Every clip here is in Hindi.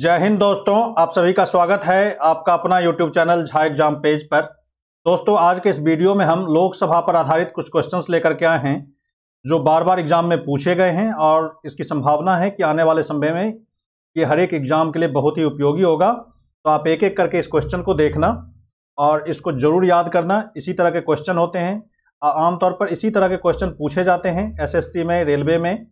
जय हिंद दोस्तों, आप सभी का स्वागत है आपका अपना YouTube channel Jha exam page पर। दोस्तों, आज के इस वीडियो में हम लोकसभा पर आधारित कुछ क्वेश्चंस लेकर के आए हैं जो बार बार एग्जाम में पूछे गए हैं और इसकी संभावना है कि आने वाले समय में ये हर एक एग्जाम के लिए बहुत ही उपयोगी होगा। तो आप एक एक करके इस क्वेश्चन को देखना और इसको जरूर याद करना। इसी तरह के क्वेश्चन होते हैं, आमतौर पर इसी तरह के क्वेश्चन पूछे जाते हैं SSC में, रेलवे में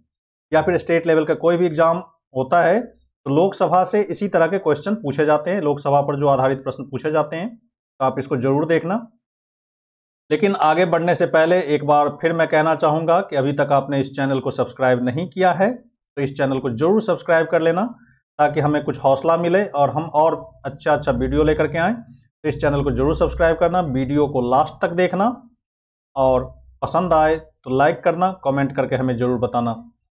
या फिर स्टेट लेवल का कोई भी एग्जाम होता है तो लोकसभा से इसी तरह के क्वेश्चन पूछे जाते हैं। लोकसभा पर जो आधारित प्रश्न पूछे जाते हैं तो आप इसको जरूर देखना। लेकिन आगे बढ़ने से पहले एक बार फिर मैं कहना चाहूँगा कि अभी तक आपने इस चैनल को सब्सक्राइब नहीं किया है तो इस चैनल को जरूर सब्सक्राइब कर लेना ताकि हमें कुछ हौसला मिले और हम और अच्छा वीडियो लेकर के आएँ। तो इस चैनल को जरूर सब्सक्राइब करना, वीडियो को लास्ट तक देखना और पसंद आए तो लाइक करना, कमेंट करके हमें जरूर बताना।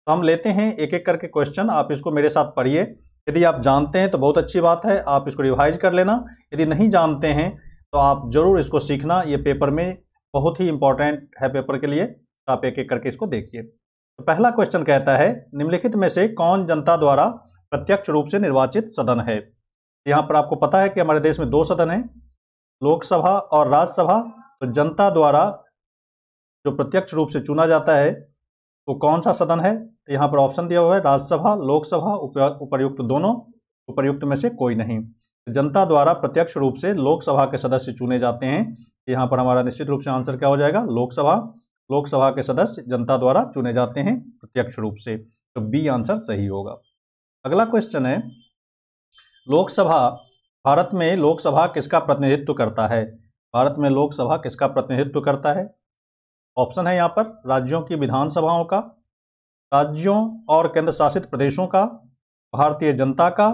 तो हम लेते हैं एक एक करके क्वेश्चन, आप इसको मेरे साथ पढ़िए। यदि आप जानते हैं तो बहुत अच्छी बात है, आप इसको रिवाइज कर लेना। यदि नहीं जानते हैं तो आप जरूर इसको सीखना, ये पेपर में बहुत ही इंपॉर्टेंट है पेपर के लिए। तो आप एक एक करके इसको देखिए। तो पहला क्वेश्चन कहता है, निम्नलिखित में से कौन जनता द्वारा प्रत्यक्ष रूप से निर्वाचित सदन है। यहाँ पर आपको पता है कि हमारे देश में दो सदन है, लोकसभा और राज्यसभा। तो जनता द्वारा जो प्रत्यक्ष रूप से चुना जाता है वो कौन सा सदन है। तो यहाँ पर ऑप्शन दिया हुआ है राज्यसभा, लोकसभा, उपर्युक्त दोनों, उपर्युक्त में से कोई नहीं। तो जनता द्वारा प्रत्यक्ष रूप से लोकसभा के सदस्य चुने जाते हैं। यहाँ पर हमारा निश्चित रूप से आंसर क्या हो जाएगा, लोकसभा। लोकसभा के सदस्य जनता द्वारा चुने जाते हैं प्रत्यक्ष रूप से, तो बी आंसर सही होगा। अगला क्वेश्चन है, लोकसभा, भारत में लोकसभा किसका प्रतिनिधित्व करता है। भारत में लोकसभा किसका प्रतिनिधित्व करता है। ऑप्शन है यहाँ पर राज्यों की विधानसभाओं का, राज्यों और केंद्र शासित प्रदेशों का, भारतीय जनता का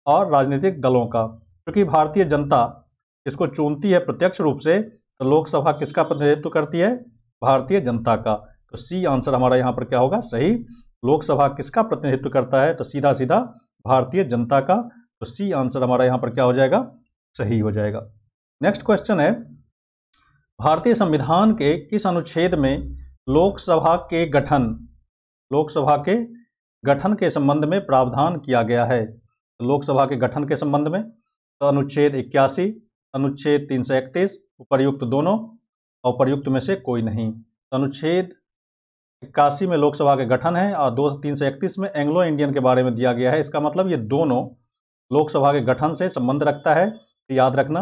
और राजनीतिक दलों का। क्योंकि भारतीय जनता इसको चुनती है प्रत्यक्ष रूप से तो लोकसभा किसका प्रतिनिधित्व करती है, भारतीय जनता का। तो सी आंसर हमारा यहाँ पर क्या होगा, सही। लोकसभा किसका प्रतिनिधित्व करता है तो सीधा सीधा भारतीय जनता का। तो सी आंसर हमारा यहाँ पर क्या हो जाएगा, सही हो जाएगा। नेक्स्ट क्वेश्चन है, भारतीय संविधान के किस अनुच्छेद में लोकसभा के गठन के संबंध में प्रावधान किया गया है। तो लोकसभा के गठन के संबंध में तो अनुच्छेद 81, अनुच्छेद 331, उपर्युक्त दोनों, उपर्युक्त में से कोई नहीं। तो अनुच्छेद 81 में लोकसभा के गठन है और 331 में एंग्लो इंडियन के बारे में दिया गया है। इसका मतलब ये दोनों लोकसभा के गठन से संबंध रखता है। तो याद रखना,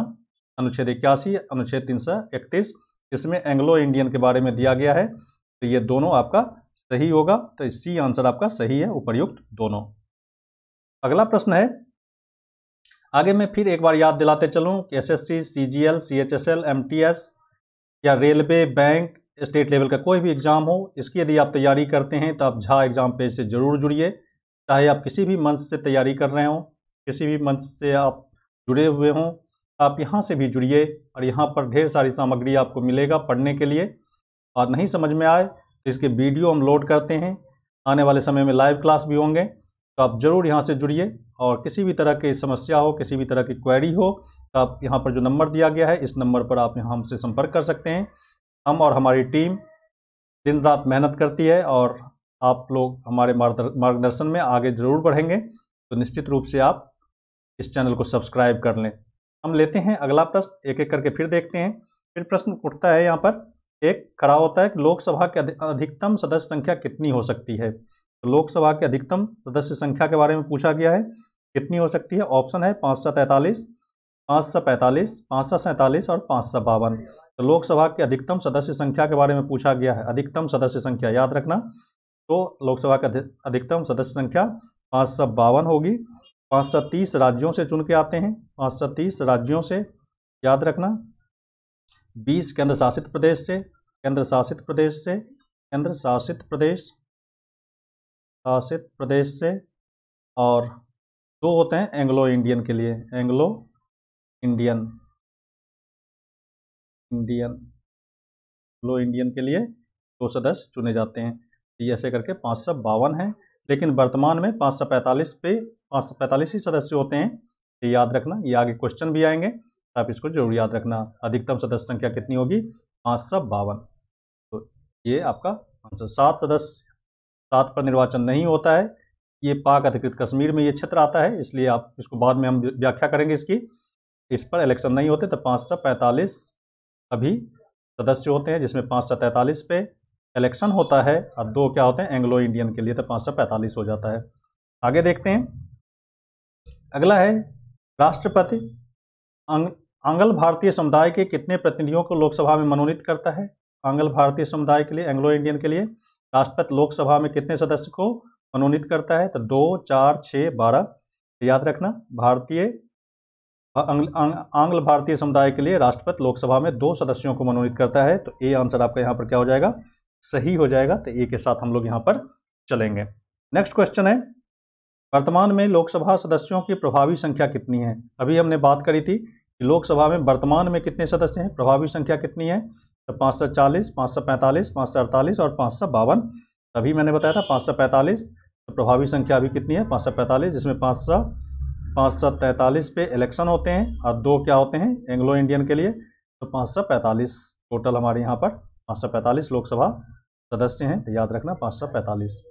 अनुच्छेद 81, अनुच्छेद 331, इसमें एंग्लो इंडियन के बारे में दिया गया है। तो ये दोनों आपका सही होगा। तो सी आंसर आपका सही है, उपर्युक्त दोनों। अगला प्रश्न है, आगे मैं फिर एक बार याद दिलाते चलूं कि SSC, CGL, CHSL, MTS या रेलवे, बैंक, स्टेट लेवल का कोई भी एग्जाम हो, इसकी यदि आप तैयारी करते हैं तो आप झा एग्जाम पेज से जरूर जुड़िए। चाहे आप किसी भी मंच से तैयारी कर रहे हों, किसी भी मंच से आप जुड़े हुए हों, आप यहाँ से भी जुड़िए और यहाँ पर ढेर सारी सामग्री आपको मिलेगा पढ़ने के लिए। और नहीं समझ में आए तो इसके वीडियो हम लोड करते हैं, आने वाले समय में लाइव क्लास भी होंगे। तो आप ज़रूर यहाँ से जुड़िए और किसी भी तरह की समस्या हो, किसी भी तरह की क्वेरी हो तो आप यहाँ पर जो नंबर दिया गया है इस नंबर पर आप यहाँ हमसे संपर्क कर सकते हैं। हम और हमारी टीम दिन रात मेहनत करती है और आप लोग हमारे मार्गदर्शन में आगे ज़रूर बढ़ेंगे। तो निश्चित रूप से आप इस चैनल को सब्सक्राइब कर लें। हम लेते हैं अगला प्रश्न, एक एक करके फिर देखते हैं। फिर प्रश्न उठता है, यहाँ पर एक खड़ा होता है कि लोकसभा की अधिकतम सदस्य संख्या कितनी हो सकती है। तो लोकसभा की अधिकतम सदस्य संख्या के बारे में पूछा गया है, कितनी हो सकती है। ऑप्शन है 543, 545, 547 और 552। तो लोकसभा की अधिकतम सदस्य संख्या के बारे में पूछा गया है, अधिकतम सदस्य संख्या याद रखना। तो लोकसभा की अधिकतम सदस्य संख्या 552 होगी। 530 राज्यों से चुन के आते हैं, 530 राज्यों से याद रखना। 20 केंद्र शासित प्रदेश से, केंद्र शासित प्रदेश से और दो होते हैं एंग्लो इंडियन के लिए, एंग्लो इंडियन के लिए दो सदस्य चुने जाते हैं। ये ऐसे करके 552 है, लेकिन वर्तमान में 545 ही सदस्य होते हैं। ये याद रखना, ये आगे क्वेश्चन भी आएंगे, आप इसको जरूर याद रखना। अधिकतम सदस्य संख्या कितनी होगी, 552। तो ये आपका आंसर। 7 सदस्य, 7 पर निर्वाचन नहीं होता है, ये पाक अधिकृत कश्मीर में ये क्षेत्र आता है, इसलिए आप इसको बाद में हम व्याख्या करेंगे इसकी। इस पर इलेक्शन नहीं होते तो 545 अभी सदस्य होते हैं, जिसमें 543 पे इलेक्शन होता है और 2 क्या होते हैं एंग्लो इंडियन के लिए, तो 545 हो जाता है। आगे देखते हैं, अगला है राष्ट्रपति आंग्ल भारतीय समुदाय के कितने प्रतिनिधियों को लोकसभा में मनोनीत करता है। आंग्ल भारतीय समुदाय के लिए, एंग्लो इंडियन के लिए राष्ट्रपति लोकसभा में कितने सदस्य को मनोनीत करता है, तो 2, 4, 6, 12। याद रखना, आंग्ल भारतीय समुदाय के लिए राष्ट्रपति लोकसभा में 2 सदस्यों को मनोनीत करता है, तो ए आंसर आपका यहाँ पर क्या हो जाएगा, सही हो जाएगा। तो ए के साथ हम लोग यहाँ पर चलेंगे। नेक्स्ट क्वेश्चन है, वर्तमान में लोकसभा सदस्यों की प्रभावी संख्या कितनी है। अभी हमने बात करी थी कि लोकसभा में वर्तमान में कितने सदस्य हैं, प्रभावी संख्या कितनी है, तो 540, 545, 548 और 552। तभी मैंने बताया था 545, तो प्रभावी संख्या अभी कितनी है, 545, जिसमें 543 पे इलेक्शन होते हैं और 2 क्या होते हैं एंग्लो इंडियन के लिए, तो 545 टोटल हमारे यहाँ पर 545 लोकसभा सदस्य हैं। तो याद रखना 545,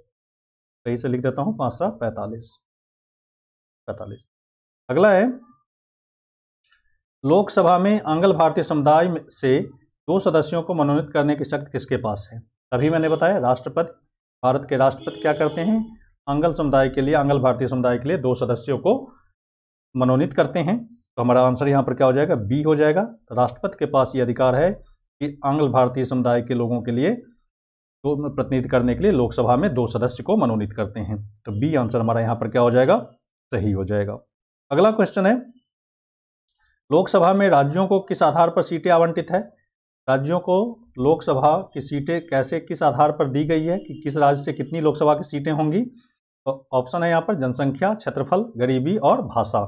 सही से लिख देता हूँ 545। अगला है, लोकसभा में आंग्ल भारतीय समुदाय से 2 सदस्यों को मनोनीत करने की शक्ति किसके पास है। तभी मैंने बताया राष्ट्रपति, भारत के राष्ट्रपति क्या करते हैं, आंग्ल समुदाय के लिए, आंग्ल भारतीय समुदाय के लिए 2 सदस्यों को मनोनीत करते हैं। तो हमारा आंसर यहाँ पर क्या हो जाएगा, बी हो जाएगा। तो राष्ट्रपति के पास ये अधिकार है कि आंग्ल भारतीय समुदाय के लोगों के लिए तो प्रतिनिधित्व करने के लिए लोकसभा में 2 सदस्य को मनोनीत करते हैं। तो बी आंसर हमारा यहाँ पर क्या हो जाएगा, सही हो जाएगा। अगला क्वेश्चन है, लोकसभा में राज्यों को किस आधार पर सीटें आवंटित है। राज्यों को लोकसभा की सीटें कैसे, किस आधार पर दी गई है कि किस राज्य से कितनी लोकसभा की सीटें होंगी। तो ऑप्शन है यहाँ पर जनसंख्या, क्षेत्रफल, गरीबी और भाषा।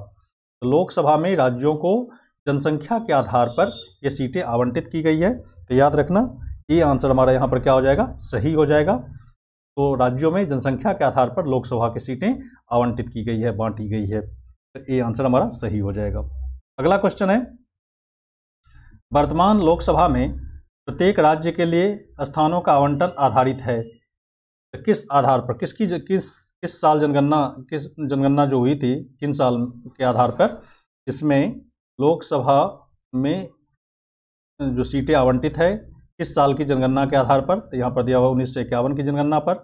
तो लोकसभा में राज्यों को जनसंख्या के आधार पर ये सीटें आवंटित की गई है। तो याद रखना ये आंसर हमारा यहाँ पर क्या हो जाएगा, सही हो जाएगा। तो राज्यों में जनसंख्या के आधार पर लोकसभा की सीटें आवंटित की गई है, बांटी गई है। तो ये आंसर हमारा सही हो जाएगा। अगला क्वेश्चन है, वर्तमान लोकसभा में प्रत्येक राज्य के लिए स्थानों का आवंटन आधारित है। तो किस आधार पर, किस साल जनगणना जो हुई थी, किन साल के आधार पर इसमें लोकसभा में जो सीटें आवंटित है किस साल की जनगणना के आधार पर। तो यहाँ पर दिया हुआ 1951 की जनगणना पर,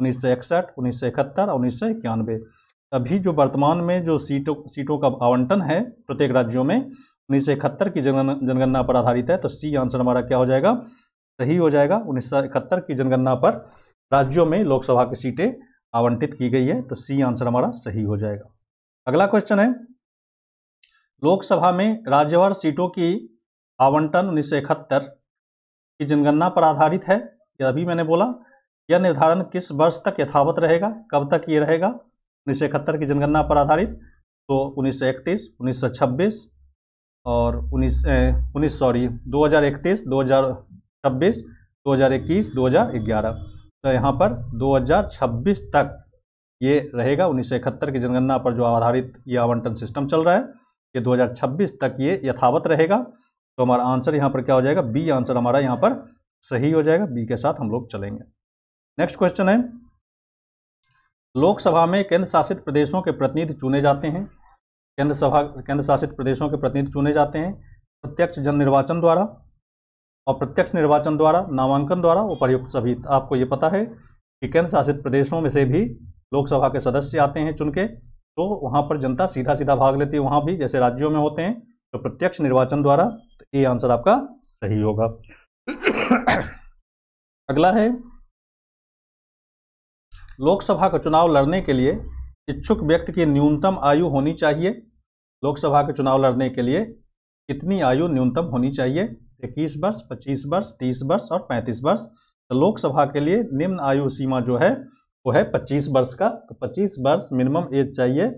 1961, 1971 और 1991। अभी जो वर्तमान में जो सीटों का आवंटन है प्रत्येक राज्यों में 1971 की जनगणना पर आधारित है। तो सी आंसर हमारा क्या हो जाएगा, सही हो जाएगा। 1971 की जनगणना पर राज्यों में लोकसभा की सीटें आवंटित की गई है। तो सी आंसर हमारा सही हो जाएगा। अगला क्वेश्चन है, लोकसभा में राज्यवार सीटों की आवंटन 1971 की जनगणना पर आधारित है। यह अभी मैंने बोला, यह निर्धारण किस वर्ष तक यथावत रहेगा, कब तक ये रहेगा 1971 की जनगणना पर आधारित। तो 1931, 1926 और 2031, 2026, 2021, 2011। तो यहाँ पर 2026 तक ये रहेगा। 1971 की जनगणना पर जो आधारित ये आवंटन सिस्टम चल रहा है, ये 2026 तक ये यथावत रहेगा। तो हमारा आंसर यहाँ पर क्या हो जाएगा, बी आंसर हमारा यहाँ पर सही हो जाएगा। बी के साथ हम लोग चलेंगे। नेक्स्ट क्वेश्चन है, लोकसभा में केंद्र शासित प्रदेशों के प्रतिनिधि चुने जाते हैं। केंद्र शासित प्रदेशों के प्रतिनिधि चुने जाते हैं प्रत्यक्ष जन निर्वाचन द्वारा, अप्रत्यक्ष निर्वाचन द्वारा, नामांकन द्वारा, उपर्युक्त सभी। आपको ये पता है कि केंद्र शासित प्रदेशों में से भी लोकसभा के सदस्य आते हैं चुन के, तो वहाँ पर जनता सीधा भाग लेती है, वहाँ भी जैसे राज्यों में होते हैं। तो प्रत्यक्ष निर्वाचन द्वारा, तो ये आंसर आपका सही होगा। अगला है, लोकसभा का चुनाव लड़ने के लिए इच्छुक व्यक्ति की न्यूनतम आयु होनी चाहिए। लोकसभा के चुनाव लड़ने के लिए कितनी आयु न्यूनतम होनी चाहिए, 21 वर्ष, 25 वर्ष, 30 वर्ष और 35 वर्ष। तो लोकसभा के लिए निम्न आयु सीमा जो है वो है 25 वर्ष का। तो 25 वर्ष मिनिमम एज चाहिए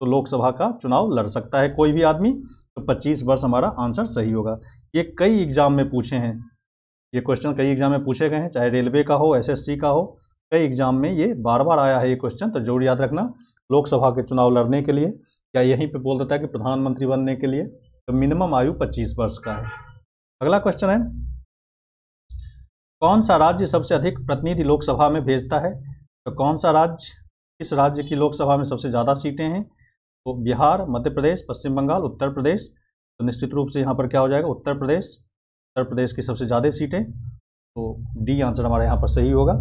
तो लोकसभा का चुनाव लड़ सकता है कोई भी आदमी। तो 25 वर्ष हमारा आंसर सही होगा। ये कई एग्जाम में पूछे हैं, ये क्वेश्चन कई एग्जाम में पूछे गए हैं, चाहे रेलवे का हो, एसएससी का हो, कई एग्जाम में ये बार आया है ये क्वेश्चन। तो जरूर याद रखना, लोकसभा के चुनाव लड़ने के लिए, या यहीं पे बोल देता है कि प्रधानमंत्री बनने के लिए, तो मिनिमम आयु 25 वर्ष का है। अगला क्वेश्चन है, कौन सा राज्य सबसे अधिक प्रतिनिधि लोकसभा में भेजता है। तो कौन सा राज्य किस राज्य की लोकसभा में सबसे ज़्यादा सीटें हैं? तो बिहार, मध्य प्रदेश, पश्चिम बंगाल, उत्तर प्रदेश। तो निश्चित रूप से यहाँ पर क्या हो जाएगा? उत्तर प्रदेश। उत्तर प्रदेश की सबसे ज़्यादा सीटें, तो डी आंसर हमारा यहाँ पर सही होगा।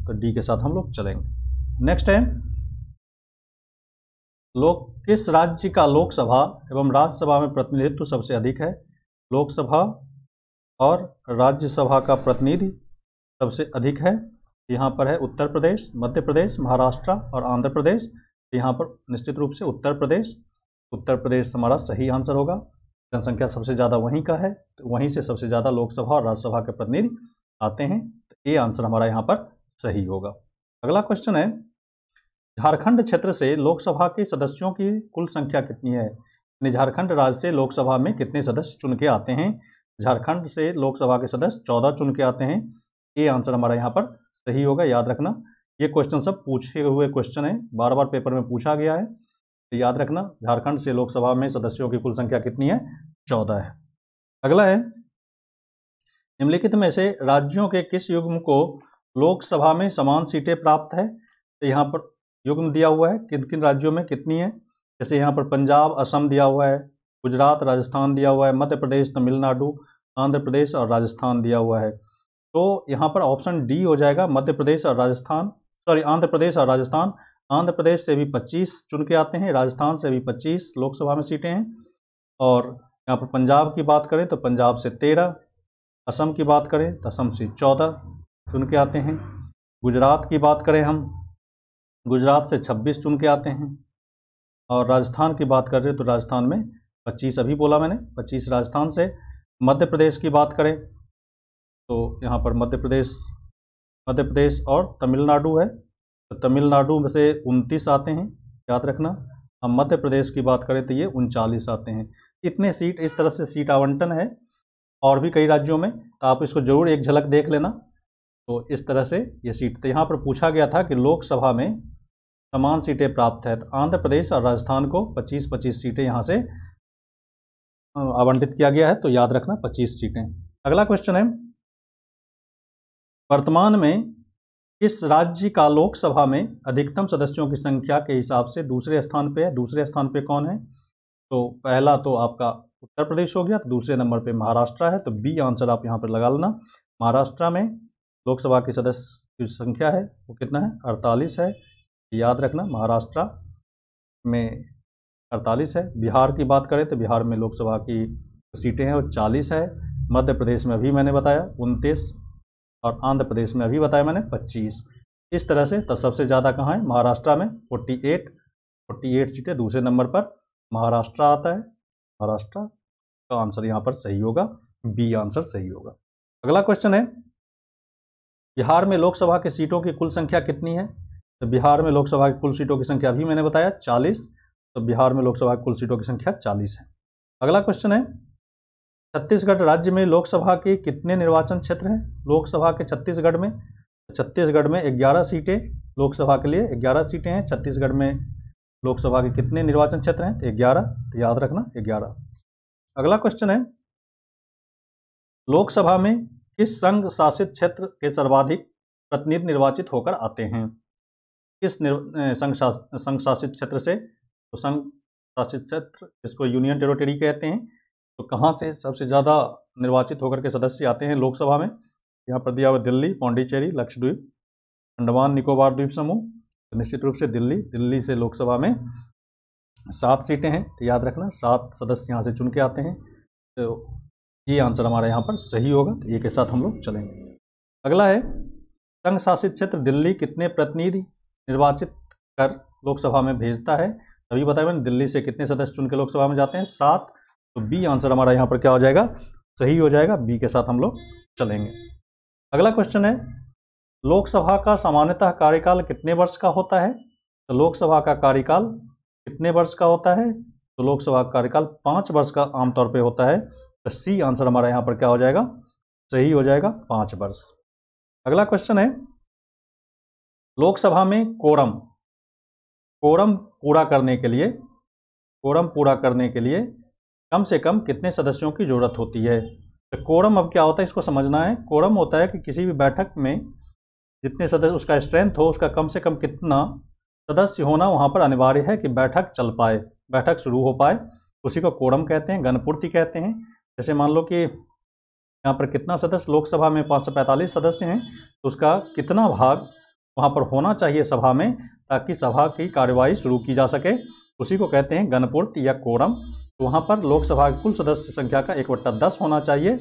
तो डी के साथ हम लोग चलेंगे। नेक्स्ट है, किस राज्य का लोकसभा एवं राज्यसभा में प्रतिनिधित्व सबसे अधिक है? लोकसभा और राज्यसभा का प्रतिनिधि सबसे अधिक है, यहाँ पर है उत्तर प्रदेश, मध्य प्रदेश, महाराष्ट्र और आंध्र प्रदेश। यहाँ पर निश्चित रूप से उत्तर प्रदेश। उत्तर प्रदेश हमारा सही आंसर होगा। जनसंख्या सबसे ज़्यादा वहीं का है, तो वहीं से सबसे ज़्यादा लोकसभा और राज्यसभा के प्रतिनिधि आते हैं, तो ये आंसर हमारा यहाँ पर सही होगा। अगला क्वेश्चन है, झारखंड क्षेत्र से लोकसभा के सदस्यों की कुल संख्या कितनी है? यानी झारखंड राज्य से लोकसभा में कितने सदस्य चुन के आते हैं? झारखंड से लोकसभा के सदस्य 14 चुन के आते हैं। ये आंसर हमारा यहाँ पर सही होगा, याद रखना। ये क्वेश्चन सब पूछे हुए क्वेश्चन है, बार बार पेपर में पूछा गया है, तो याद रखना। झारखंड से लोकसभा में सदस्यों की कुल संख्या कितनी है? 14 है। अगला है, निम्नलिखित में से राज्यों के किस युग्म को लोकसभा में समान सीटें प्राप्त है? तो यहाँ पर युग्म दिया हुआ है, किन किन राज्यों में कितनी है। जैसे यहाँ पर पंजाब, असम दिया हुआ है, गुजरात, राजस्थान दिया हुआ है, मध्य प्रदेश, तमिलनाडु, आंध्र प्रदेश और राजस्थान दिया हुआ है। तो यहाँ पर ऑप्शन डी हो जाएगा, मध्य प्रदेश और राजस्थान, आंध्र प्रदेश और राजस्थान। आंध्र प्रदेश से भी 25 चुन के आते हैं, राजस्थान से भी 25 लोकसभा में सीटें हैं। और यहाँ पर पंजाब की बात करें तो पंजाब से 13, असम की बात करें तो असम से 14 चुन के आते हैं। गुजरात की बात करें हम, गुजरात से 26 चुन के आते हैं। और राजस्थान की बात कर रहे तो राजस्थान में 25, अभी बोला मैंने 25 राजस्थान से। मध्य प्रदेश की बात करें तो यहाँ पर मध्य प्रदेश और तमिलनाडु है, तो तमिलनाडु में से 29 आते हैं, याद रखना। हम मध्य प्रदेश की बात करें तो ये 39 आते हैं। इतने सीट, इस तरह से सीट आवंटन है और भी कई राज्यों में, तो आप इसको जरूर एक झलक देख लेना। तो इस तरह से ये सीट, तो यहाँ पर पूछा गया था कि लोकसभा में समान सीटें प्राप्त है, तो आंध्र प्रदेश और राजस्थान को 25-25 सीटें यहाँ से आवंटित किया गया है, तो याद रखना 25 सीटें। अगला क्वेश्चन है, वर्तमान में किस राज्य का लोकसभा में अधिकतम सदस्यों की संख्या के हिसाब से दूसरे स्थान पे है? दूसरे स्थान पे कौन है? तो पहला तो आपका उत्तर प्रदेश हो गया, तो दूसरे नंबर पे महाराष्ट्र है, तो बी आंसर आप यहाँ पर लगा लेना। महाराष्ट्र में लोकसभा के सदस्य की संख्या है वो कितना है? 48 है, याद रखना। महाराष्ट्र में 48 है। बिहार की बात करें तो बिहार में लोकसभा की सीटें हैं वो 40 है। मध्य प्रदेश में अभी मैंने बताया 29 और आंध्र प्रदेश में अभी बताया मैंने 25। इस तरह से तब सबसे ज़्यादा कहाँ है? महाराष्ट्र में 48 सीटें, दूसरे नंबर पर महाराष्ट्र आता है। महाराष्ट्र का आंसर यहाँ पर सही होगा, बी आंसर सही होगा। अगला क्वेश्चन है, बिहार में लोकसभा की सीटों की कुल संख्या कितनी है? तो बिहार में लोकसभा की कुल सीटों की संख्या अभी मैंने बताया 40, तो बिहार में लोकसभा की कुल सीटों की संख्या 40 है। अगला क्वेश्चन है, छत्तीसगढ़ राज्य में लोकसभा के कितने निर्वाचन क्षेत्र हैं? लोकसभा के छत्तीसगढ़ में 11 सीटें, लोकसभा के लिए 11 सीटें हैं। छत्तीसगढ़ में लोकसभा के कितने निर्वाचन क्षेत्र हैं? तो 11, तो याद रखना 11। अगला क्वेश्चन है, लोकसभा में किस संघ शासित क्षेत्र के सर्वाधिक प्रतिनिधि निर्वाचित होकर आते हैं? किस संघ शासित क्षेत्र से? तो संघ शासित क्षेत्र, इसको यूनियन टेरिटरी कहते हैं। तो कहाँ से सबसे ज़्यादा निर्वाचित होकर के सदस्य आते हैं लोकसभा में? यहाँ पर दिया हुआ दिल्ली, पौंडीचेरी, लक्षद्वीप, अंडमान निकोबार द्वीप समूह। तो निश्चित रूप से दिल्ली से लोकसभा में 7 सीटें हैं, तो याद रखना 7 सदस्य यहाँ से चुन के आते हैं। तो ये आंसर हमारा यहाँ पर सही होगा, तो ये के साथ हम लोग चलेंगे। अगला है, संघ शासित क्षेत्र दिल्ली कितने प्रतिनिधि निर्वाचित कर लोकसभा में भेजता है? तभी बताया मैंने, दिल्ली से कितने सदस्य चुन के लोकसभा में जाते हैं? 7। तो बी आंसर हमारा यहाँ पर क्या हो जाएगा? सही हो जाएगा, बी के साथ हम लोग चलेंगे। अगला क्वेश्चन है, लोकसभा का सामान्यतः कार्यकाल कितने वर्ष का होता है? तो लोकसभा का कार्यकाल कितने वर्ष का होता है? तो लोकसभा का कार्यकाल 5 वर्ष का आमतौर पे होता है। तो सी आंसर हमारा यहाँ पर क्या हो जाएगा? सही हो जाएगा, 5 वर्ष। अगला क्वेश्चन है, लोकसभा में कोरम पूरा करने के लिए कम से कम कितने सदस्यों की जरूरत होती है? तो कोरम अब क्या होता है, इसको समझना है। कोरम होता है कि किसी भी बैठक में जितने सदस्य, उसका स्ट्रेंथ हो, उसका कम से कम कितना सदस्य होना वहाँ पर अनिवार्य है कि बैठक चल पाए, बैठक शुरू हो पाए, उसी को कोरम कहते हैं, गणपूर्ति कहते हैं। जैसे मान लो कि यहाँ पर कितना सदस्य, लोकसभा में 545 सदस्य हैं, तो उसका कितना भाग वहाँ पर होना चाहिए सभा में, ताकि सभा की कार्यवाही शुरू की जा सके, उसी को कहते हैं गणपूर्ति या कोरम। तो वहाँ पर लोकसभा की कुल सदस्य संख्या का 1/10 होना चाहिए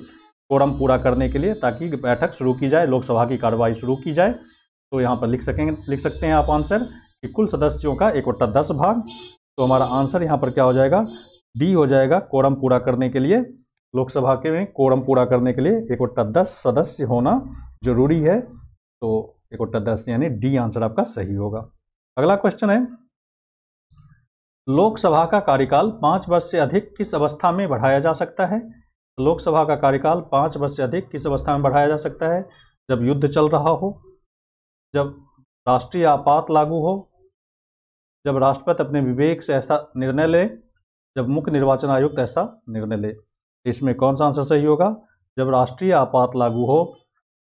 कोरम पूरा करने के लिए, ताकि बैठक शुरू की जाए, लोकसभा की कार्यवाही शुरू की जाए। तो यहाँ पर लिख सकते हैं आप आंसर कि कुल सदस्यों का 1/10 भाग। तो हमारा आंसर यहाँ पर क्या हो जाएगा, डी हो जाएगा। कोरम पूरा करने के लिए, लोकसभा के में कोरम पूरा करने के लिए 1/10 सदस्य होना जरूरी है। तो 1/10 यानी डी आंसर आपका सही होगा। अगला क्वेश्चन है, लोकसभा का कार्यकाल 5 वर्ष से अधिक किस अवस्था में बढ़ाया जा सकता है? लोकसभा का कार्यकाल 5 वर्ष से अधिक किस अवस्था में बढ़ाया जा सकता है? जब युद्ध चल रहा हो, जब राष्ट्रीय आपात लागू हो, जब राष्ट्रपति अपने विवेक से ऐसा निर्णय ले, जब मुख्य निर्वाचन आयुक्त ऐसा निर्णय ले। इसमें कौन सा आंसर सही होगा? जब राष्ट्रीय आपात लागू हो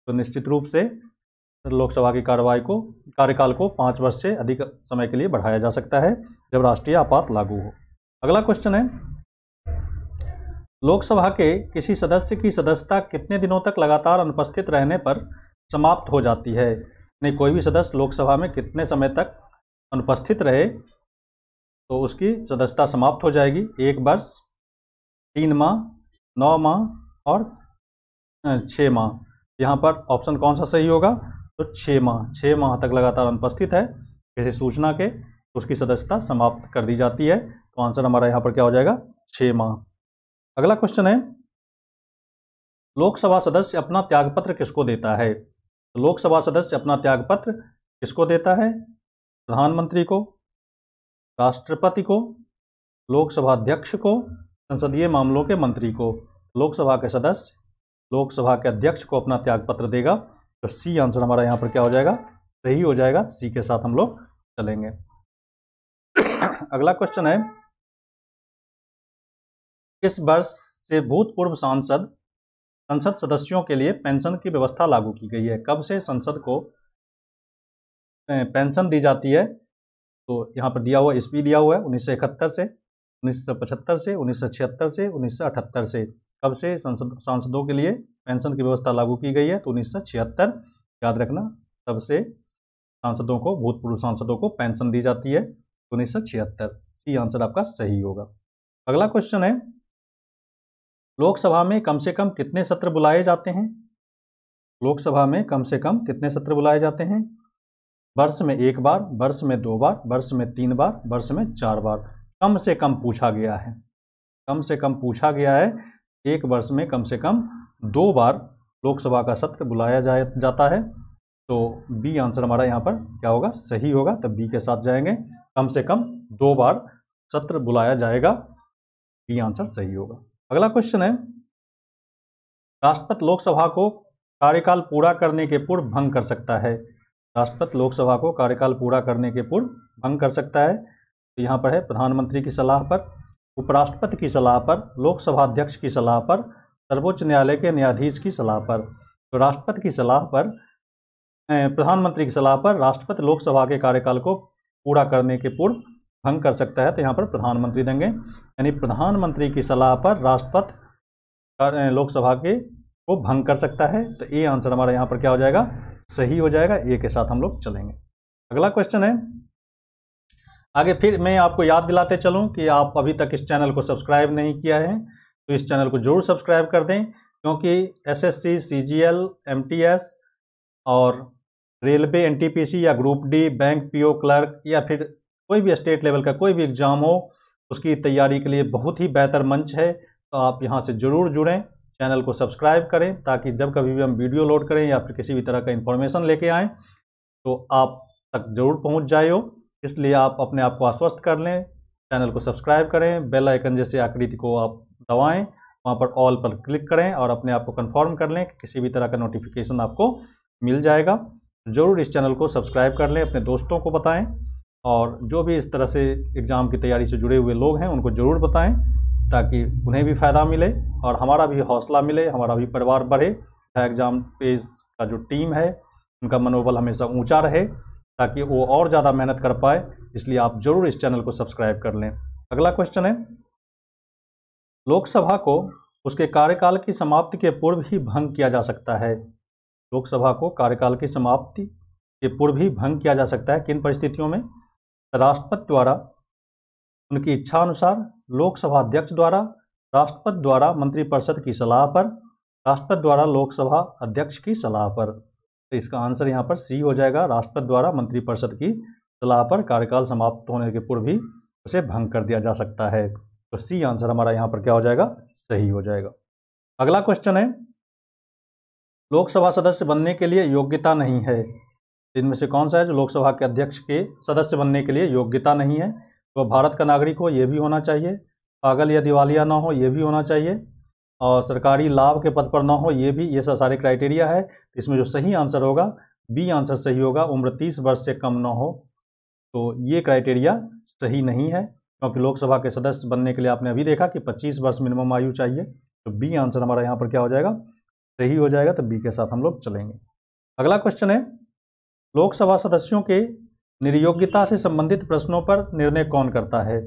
तो निश्चित रूप से लोकसभा की कार्यकाल को 5 वर्ष से अधिक समय के लिए बढ़ाया जा सकता है, जब राष्ट्रीय आपात लागू हो। अगला क्वेश्चन है, लोकसभा के किसी सदस्य की सदस्यता कितने दिनों तक लगातार अनुपस्थित रहने पर समाप्त हो जाती है? नहीं, कोई भी सदस्य लोकसभा में कितने समय तक अनुपस्थित रहे तो उसकी सदस्यता समाप्त हो जाएगी। 1 वर्ष, 3 माह, 9 माह और 6 माह। यहाँ पर ऑप्शन कौन सा सही होगा? तो 6 माह। 6 माह तक लगातार अनुपस्थित है किसी सूचना के, तो उसकी सदस्यता समाप्त कर दी जाती है। तो आंसर हमारा यहाँ पर क्या हो जाएगा? 6 माह। अगला क्वेश्चन है, लोकसभा सदस्य अपना त्यागपत्र किसको देता है? तो लोकसभा सदस्य अपना त्यागपत्र किसको देता है? प्रधानमंत्री को, राष्ट्रपति को, लोकसभा अध्यक्ष को, संसदीय मामलों के मंत्री को। लोकसभा के सदस्य लोकसभा के अध्यक्ष को अपना त्यागपत्र देगा। तो सी आंसर हमारा यहाँ पर क्या हो जाएगा? सही हो जाएगा। सी के साथ हम लोग चलेंगे। अगला क्वेश्चन है, किस वर्ष से भूतपूर्व संसद सदस्यों के लिए पेंशन की व्यवस्था लागू की गई है? कब से संसद को पेंशन दी जाती है? तो यहाँ पर दिया हुआ ईस्वी दिया हुआ है 1971 से, 1975 से, 1976 से, 1978 से। कब से सांसदों के लिए पेंशन की व्यवस्था लागू की गई है? तो 1976, याद रखना, तब से सांसदों को, भूतपूर्व सांसदों को पेंशन दी जाती है 1976। सी आंसर आपका सही होगा। अगला क्वेश्चन है, लोकसभा में कम से कम कितने सत्र बुलाए जाते हैं? लोकसभा में कम से कम कितने सत्र बुलाए जाते हैं? वर्ष में 1 बार, वर्ष में 2 बार, वर्ष में 3 बार, वर्ष में 4 बार। कम से कम पूछा गया है, कम से कम पूछा गया है। 1 वर्ष में कम से कम 2 बार लोकसभा का सत्र बुलाया जाता है। तो बी आंसर हमारा यहाँ पर क्या होगा? सही होगा। तब बी के साथ जाएंगे, कम से कम 2 बार सत्र बुलाया जाएगा। बी आंसर सही होगा। अगला क्वेश्चन है, राष्ट्रपति लोकसभा को कार्यकाल पूरा करने के पूर्व भंग कर सकता है? राष्ट्रपति लोकसभा को कार्यकाल पूरा करने के पूर्व भंग कर सकता है। तो यहाँ पर है प्रधानमंत्री की सलाह पर, उपराष्ट्रपति की सलाह पर, लोकसभा अध्यक्ष की सलाह पर, सर्वोच्च न्यायालय के न्यायाधीश की सलाह पर। तो राष्ट्रपति की सलाह पर, प्रधानमंत्री की सलाह पर राष्ट्रपति लोकसभा के कार्यकाल को पूरा करने के पूर्व भंग कर सकता है। तो यहाँ पर प्रधानमंत्री देंगे, यानी प्रधानमंत्री की सलाह पर राष्ट्रपति लोकसभा को भंग कर सकता है। तो ए आंसर हमारा यहाँ पर क्या हो जाएगा? सही हो जाएगा। ए के साथ हम लोग चलेंगे। अगला क्वेश्चन है, आगे फिर मैं आपको याद दिलाते चलूं कि आप अभी तक इस चैनल को सब्सक्राइब नहीं किया है तो इस चैनल को जरूर सब्सक्राइब कर दें, क्योंकि एसएससी, सीजीएल, एमटीएस और रेलवे, एनटीपीसी या group D, bank PO clerk या फिर कोई भी स्टेट लेवल का कोई भी एग्जाम हो, उसकी तैयारी के लिए बहुत ही बेहतर मंच है। तो आप यहाँ से ज़रूर जुड़ें, चैनल को सब्सक्राइब करें, ताकि जब कभी भी हम वीडियो लोड करें या फिर किसी भी तरह का इन्फॉर्मेशन लेके आएँ तो आप तक जरूर पहुँच जाए हो। इसलिए आप अपने आप को आश्वस्त कर लें, चैनल को सब्सक्राइब करें, बेल आइकन जैसे आकृति को आप दबाएं, वहाँ पर ऑल पर क्लिक करें और अपने आप को कंफर्म कर लें कि किसी भी तरह का नोटिफिकेशन आपको मिल जाएगा। ज़रूर इस चैनल को सब्सक्राइब कर लें, अपने दोस्तों को बताएं और जो भी इस तरह से एग्ज़ाम की तैयारी से जुड़े हुए लोग हैं उनको ज़रूर बताएं, ताकि उन्हें भी फ़ायदा मिले और हमारा भी हौसला मिले, हमारा भी परिवार बढ़े। एग्ज़ाम पेज का जो टीम है उनका मनोबल हमेशा ऊँचा रहे, ताकि वो और ज़्यादा मेहनत कर पाए, इसलिए आप जरूर इस चैनल को सब्सक्राइब कर लें। अगला क्वेश्चन है, लोकसभा को उसके कार्यकाल की समाप्ति के पूर्व ही भंग किया जा सकता है। लोकसभा को कार्यकाल की समाप्ति के पूर्व ही भंग किया जा सकता है, किन परिस्थितियों में? राष्ट्रपति द्वारा उनकी इच्छा अनुसार, लोकसभा अध्यक्ष द्वारा, राष्ट्रपति द्वारा मंत्रिपरिषद की सलाह पर, राष्ट्रपति द्वारा लोकसभा अध्यक्ष की सलाह पर। तो इसका आंसर यहाँ पर सी हो जाएगा, राष्ट्रपति द्वारा मंत्रिपरिषद की सलाह पर कार्यकाल समाप्त होने के पूर्व ही उसे भंग कर दिया जा सकता है। तो सी आंसर हमारा यहाँ पर क्या हो जाएगा? सही हो जाएगा। अगला क्वेश्चन है, लोकसभा सदस्य बनने के लिए योग्यता नहीं है, इनमें से कौन सा है जो लोकसभा के अध्यक्ष के सदस्य बनने के लिए योग्यता नहीं है? तो भारत का नागरिक हो, ये भी होना चाहिए, पागल या दिवालिया ना हो, ये भी होना चाहिए, और सरकारी लाभ के पद पर ना हो, ये भी, ये सारे क्राइटेरिया है। इसमें जो सही आंसर होगा बी आंसर सही होगा, उम्र 30 वर्ष से कम ना हो। तो ये क्राइटेरिया सही नहीं है, क्योंकि लोकसभा के सदस्य बनने के लिए आपने अभी देखा कि 25 वर्ष मिनिमम आयु चाहिए। तो बी आंसर हमारा यहाँ पर क्या हो जाएगा? सही हो जाएगा। तो बी के साथ हम लोग चलेंगे। अगला क्वेश्चन है, लोकसभा सदस्यों के निर्योग्यता से संबंधित प्रश्नों पर निर्णय कौन करता है?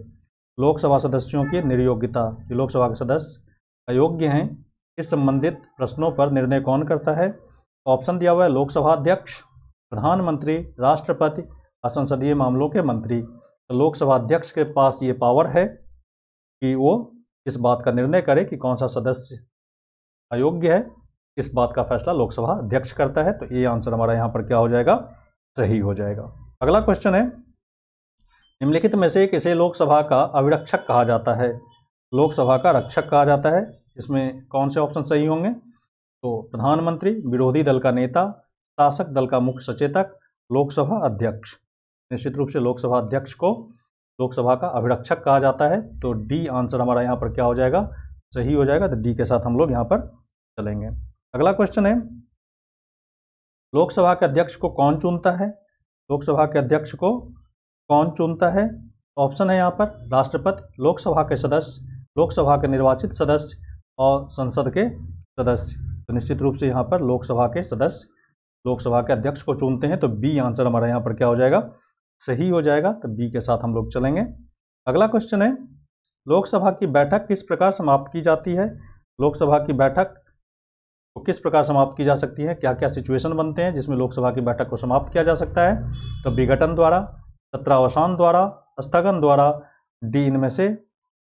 लोकसभा सदस्यों की निर्योग्यता, लोकसभा के सदस्य अयोग्य हैं, इस संबंधित प्रश्नों पर निर्णय कौन करता है? ऑप्शन दिया हुआ है, लोकसभा अध्यक्ष, प्रधानमंत्री, राष्ट्रपति, संसदीय मामलों के मंत्री। तो लोकसभा अध्यक्ष के पास ये पावर है कि वो इस बात का निर्णय करे कि कौन सा सदस्य अयोग्य है। इस बात का फैसला लोकसभा अध्यक्ष करता है। तो ये आंसर हमारा यहाँ पर क्या हो जाएगा? सही हो जाएगा। अगला क्वेश्चन है, निम्नलिखित में से किसे लोकसभा का अभिरक्षक कहा जाता है? लोकसभा का रक्षक कहा जाता है। इसमें कौन से ऑप्शन सही होंगे? तो प्रधानमंत्री, विरोधी दल का नेता, शासक दल का मुख्य सचेतक, लोकसभा अध्यक्ष। निश्चित रूप से लोकसभा अध्यक्ष को लोकसभा का अभिरक्षक कहा जाता है। तो डी आंसर हमारा यहाँ पर क्या हो जाएगा? सही हो जाएगा। तो डी के साथ हम लोग यहाँ पर चलेंगे। अगला क्वेश्चन है, लोकसभा के अध्यक्ष को कौन चुनता है? लोकसभा के अध्यक्ष को कौन चुनता है? ऑप्शन है यहाँ पर, राष्ट्रपति, लोकसभा के सदस्य, लोकसभा के निर्वाचित सदस्य और संसद के सदस्य। तो निश्चित रूप से यहाँ पर लोकसभा के सदस्य लोकसभा के अध्यक्ष को चुनते हैं। तो बी आंसर हमारा यहाँ पर क्या हो जाएगा? सही हो जाएगा। तो बी के साथ हम लोग चलेंगे। अगला क्वेश्चन है, लोकसभा की बैठक किस प्रकार समाप्त की जाती है? लोकसभा की बैठक को किस प्रकार समाप्त की जा सकती है? क्या क्या सिचुएशन बनते हैं जिसमें लोकसभा की बैठक को समाप्त किया जा सकता है? तो विघटन द्वारा, सत्रावसान द्वारा, स्थगन द्वारा, डी इनमें से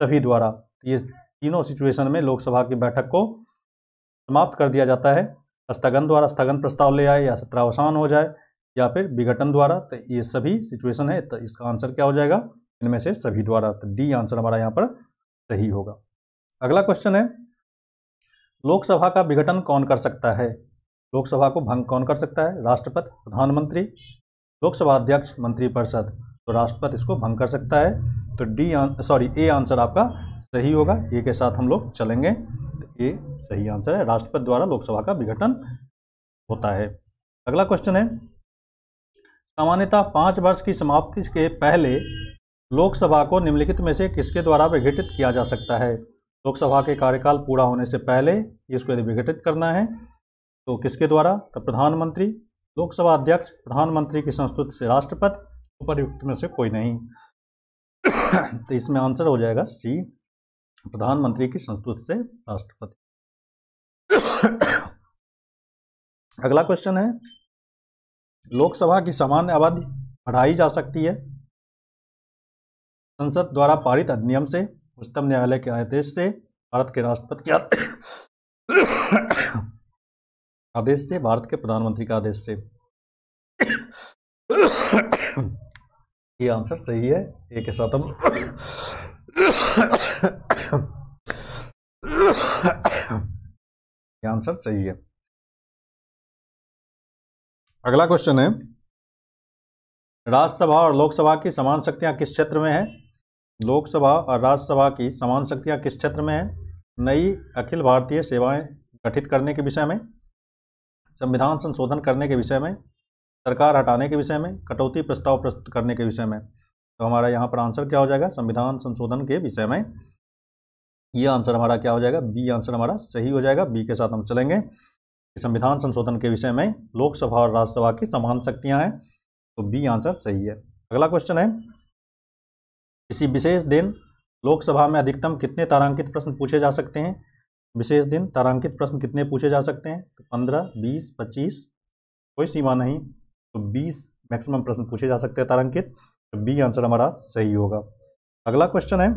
सभी द्वारा। ये तीनों सिचुएशन में लोकसभा की बैठक को समाप्त कर दिया जाता है। स्थगन द्वारा, स्थगन प्रस्ताव ले आए, या सत्रावसान हो जाए, या फिर विघटन द्वारा। तो ये सभी सिचुएशन है। तो इसका आंसर क्या हो जाएगा? इनमें से सभी द्वारा। तो डी आंसर हमारा यहाँ पर सही होगा। अगला क्वेश्चन है, लोकसभा का विघटन कौन कर सकता है? लोकसभा को भंग कौन कर सकता है? राष्ट्रपति, प्रधानमंत्री, लोकसभा अध्यक्ष, मंत्रिपरिषद। तो राष्ट्रपति इसको भंग कर सकता है। तो ए आंसर आपका सही होगा। ए के साथ हम लोग चलेंगे। तो ए सही आंसर है, राष्ट्रपति द्वारा लोकसभा का विघटन होता है। अगला क्वेश्चन है, सामान्यतः 5 वर्ष की समाप्ति के पहले लोकसभा को निम्नलिखित में से किसके द्वारा विघटित किया जा सकता है? लोकसभा के कार्यकाल पूरा होने से पहले इसको यदि विघटित करना है तो किसके द्वारा? तो प्रधानमंत्री, लोकसभा अध्यक्ष, प्रधानमंत्री की संस्तुति से राष्ट्रपति, उपर्युक्त में से कोई नहीं। तो इसमें आंसर हो जाएगा सी, प्रधानमंत्री की संस्तुति से राष्ट्रपति। अगला क्वेश्चन है, लोकसभा की सामान्य अवधि बढ़ाई जा सकती है संसद द्वारा पारित अधिनियम से, उच्चतम न्यायालय के आदेश से, भारत के राष्ट्रपति के आदेश से, भारत के प्रधानमंत्री का आदेश से। ये आंसर सही है। ए के साथ हम ये आंसर सही है। अगला क्वेश्चन है, राज्यसभा और लोकसभा की समान शक्तियां किस क्षेत्र में है? लोकसभा और राज्यसभा की समान शक्तियां किस क्षेत्र में है? नई अखिल भारतीय सेवाएं गठित करने के विषय में, संविधान संशोधन करने के विषय में, सरकार हटाने के विषय में, कटौती प्रस्ताव प्रस्तुत करने के विषय में। तो हमारा यहाँ पर आंसर क्या हो जाएगा? संविधान संशोधन के विषय में। ये आंसर हमारा क्या हो जाएगा? बी आंसर हमारा सही हो जाएगा। बी के साथ हम चलेंगे। संविधान संशोधन के विषय में लोकसभा और राज्यसभा की समान शक्तियां हैं। तो बी आंसर सही है। अगला क्वेश्चन है, किसी विशेष दिन लोकसभा में अधिकतम कितने तारांकित प्रश्न पूछे जा सकते हैं? विशेष दिन तारांकित प्रश्न कितने पूछे जा सकते हैं? तो 15, 20, 25, कोई सीमा नहीं, तो 20 मैक्सिमम प्रश्न पूछे जा सकते हैं तारांकित, तो बी आंसर हमारा सही होगा। अगला क्वेश्चन है,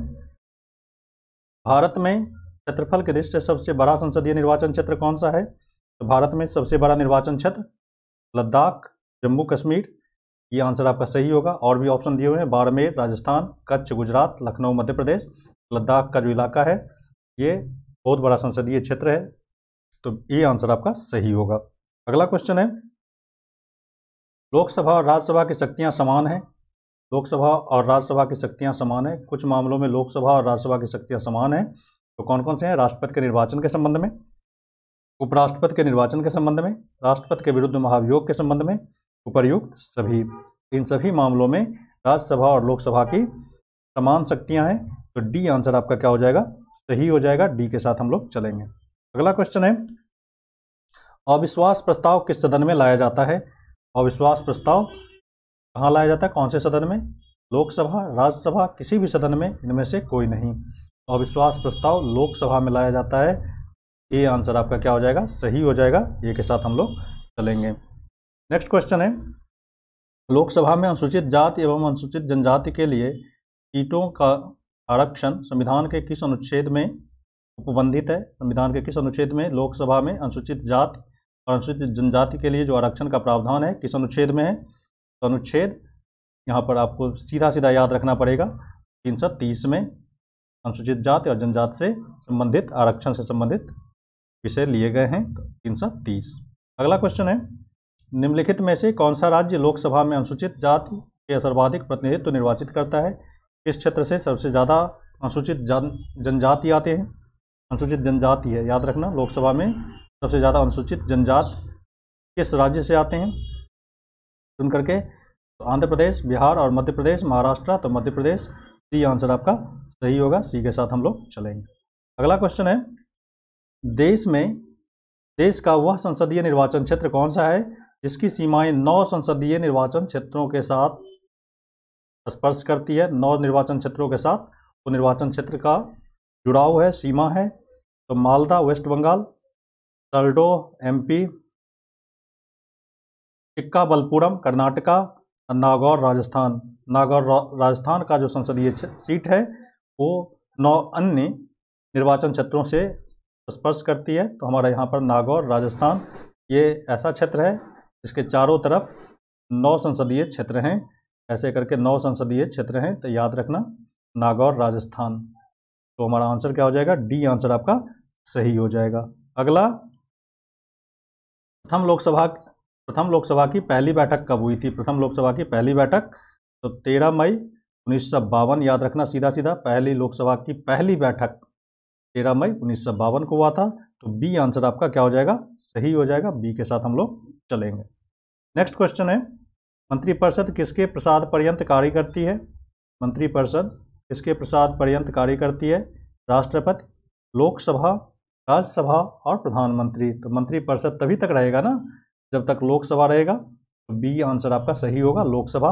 भारत में क्षेत्रफल के दृष्टि से सबसे बड़ा संसदीय निर्वाचन क्षेत्र कौन सा है? तो भारत में सबसे बड़ा निर्वाचन क्षेत्र लद्दाख, जम्मू कश्मीर, ये आंसर आपका सही होगा। और भी ऑप्शन दिए हुए हैं, बाड़मेर राजस्थान, कच्छ गुजरात, लखनऊ मध्य प्रदेश। लद्दाख का जो इलाका है ये बहुत बड़ा संसदीय क्षेत्र है, तो ये आंसर आपका सही होगा। अगला क्वेश्चन है, लोकसभा और राज्यसभा की शक्तियां समान हैं? लोकसभा और राज्यसभा की शक्तियां समान है। कुछ मामलों में लोकसभा और राज्यसभा की शक्तियां समान है, तो कौन कौन से हैं? राष्ट्रपति के निर्वाचन के संबंध में, उपराष्ट्रपति के निर्वाचन के संबंध में, राष्ट्रपति के विरुद्ध महाभियोग के संबंध में, उपर्युक्त सभी। इन सभी मामलों में राज्यसभा और लोकसभा की समान शक्तियां हैं, तो डी आंसर आपका क्या हो जाएगा? सही हो जाएगा। डी के साथ हम लोग चलेंगे। अगला क्वेश्चन है, अविश्वास प्रस्ताव किस सदन में लाया जाता है? अविश्वास प्रस्ताव कहाँ लाया जाता है? कौन से सदन में? लोकसभा, राज्यसभा, किसी भी सदन में इनमें से कोई नहीं। अविश्वास प्रस्ताव लोकसभा में लाया जाता है, ये आंसर आपका क्या हो जाएगा? सही हो जाएगा। ये के साथ हम लोग चलेंगे। नेक्स्ट क्वेश्चन है, लोकसभा में अनुसूचित जाति एवं अनुसूचित जनजाति के लिए सीटों का आरक्षण संविधान के किस अनुच्छेद में उपबंधित है? संविधान के किस अनुच्छेद में लोकसभा में अनुसूचित जाति और अनुसूचित जनजाति के लिए जो आरक्षण का प्रावधान है किस अनुच्छेद में है? तो अनुच्छेद यहाँ पर आपको सीधा सीधा याद रखना पड़ेगा, 330 में अनुसूचित जाति और जनजाति से संबंधित आरक्षण से संबंधित विषय लिए गए हैं, तो 330। अगला क्वेश्चन है, निम्नलिखित में से कौन सा राज्य लोकसभा में अनुसूचित जाति के सर्वाधिक प्रतिनिधित्व निर्वाचित करता है? किस क्षेत्र से सबसे ज़्यादा अनुसूचित जनजाति आते हैं? अनुसूचित जनजाति है, याद रखना। लोकसभा में सबसे ज़्यादा अनुसूचित जनजाति किस राज्य से आते हैं? सुन करके, तो आंध्र प्रदेश, बिहार और मध्य प्रदेश, महाराष्ट्र, तो मध्य प्रदेश। सी आंसर आपका सही होगा। सी के साथ हम लोग चलेंगे। अगला क्वेश्चन है, देश का वह संसदीय निर्वाचन क्षेत्र कौन सा है जिसकी सीमाएं 9 संसदीय निर्वाचन क्षेत्रों के साथ स्पर्श करती है? 9 निर्वाचन क्षेत्रों के साथ वो निर्वाचन क्षेत्र का जुड़ाव है, सीमा है। तो मालदा वेस्ट बंगाल, तलडो एमपी, चिक्काबलपुरम कर्नाटका, नागौर राजस्थान। नागौर राजस्थान का जो संसदीय सीट है वो 9 अन्य निर्वाचन क्षेत्रों से स्पर्श करती है, तो हमारा यहाँ पर नागौर राजस्थान ये ऐसा क्षेत्र है जिसके चारों तरफ 9 संसदीय क्षेत्र हैं। ऐसे करके 9 संसदीय क्षेत्र हैं, तो याद रखना नागौर राजस्थान। तो हमारा आंसर क्या हो जाएगा? डी आंसर आपका सही हो जाएगा। अगला, प्रथम लोकसभा की पहली बैठक कब हुई थी? प्रथम लोकसभा की पहली बैठक तो 13 मई 1952, याद रखना सीधा सीधा। पहली लोकसभा की पहली बैठक 13 मई 1952 को हुआ था, तो बी आंसर आपका क्या हो जाएगा? सही हो जाएगा। बी के साथ हम लोग चलेंगे। नेक्स्ट क्वेश्चन है, मंत्रिपरिषद किसके प्रसाद पर्यंत कार्य करती है? मंत्रिपरिषद किसके प्रसाद पर्यंत कार्य करती है? राष्ट्रपति, लोकसभा, राज्यसभा और प्रधानमंत्री। तो मंत्रिपरिषद तभी तक रहेगा ना जब तक लोकसभा रहेगा, तो बी आंसर आपका सही होगा। लोकसभा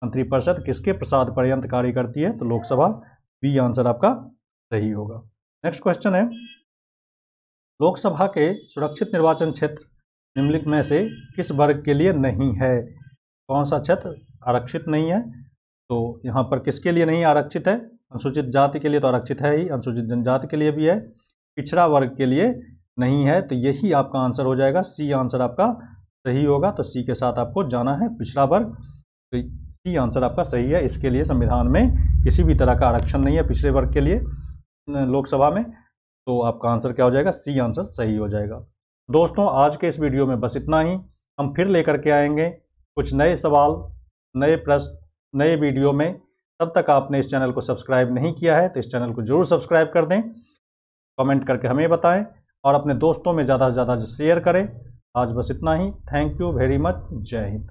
मंत्रिपरिषद किसके प्रसाद पर्यंत कार्य करती है? तो लोकसभा। बी आंसर आपका सही होगा। नेक्स्ट क्वेश्चन है, लोकसभा के सुरक्षित निर्वाचन क्षेत्र निम्नलिखित में से किस वर्ग के लिए नहीं है? कौन सा क्षेत्र आरक्षित नहीं है? तो यहाँ पर किसके लिए नहीं आरक्षित है? अनुसूचित जाति के लिए तो आरक्षित है ही, अनुसूचित जनजाति के लिए भी है, पिछड़ा वर्ग के लिए नहीं है, तो यही आपका आंसर हो जाएगा। सी आंसर आपका सही होगा। तो सी के साथ आपको जाना है, पिछड़ा वर्ग। तो सी आंसर आपका सही है। इसके लिए संविधान में किसी भी तरह का आरक्षण नहीं है पिछड़े वर्ग के लिए लोकसभा में, तो आपका आंसर क्या हो जाएगा? सी आंसर सही हो जाएगा। दोस्तों, आज के इस वीडियो में बस इतना ही। हम फिर लेकर के आएंगे कुछ नए सवाल, नए प्रश्न, नए वीडियो में। तब तक आपने इस चैनल को सब्सक्राइब नहीं किया है तो इस चैनल को जरूर सब्सक्राइब कर दें, कमेंट करके हमें बताएं और अपने दोस्तों में ज़्यादा से ज़्यादा शेयर करें। आज बस इतना ही। Thank you very much. जय हिंद।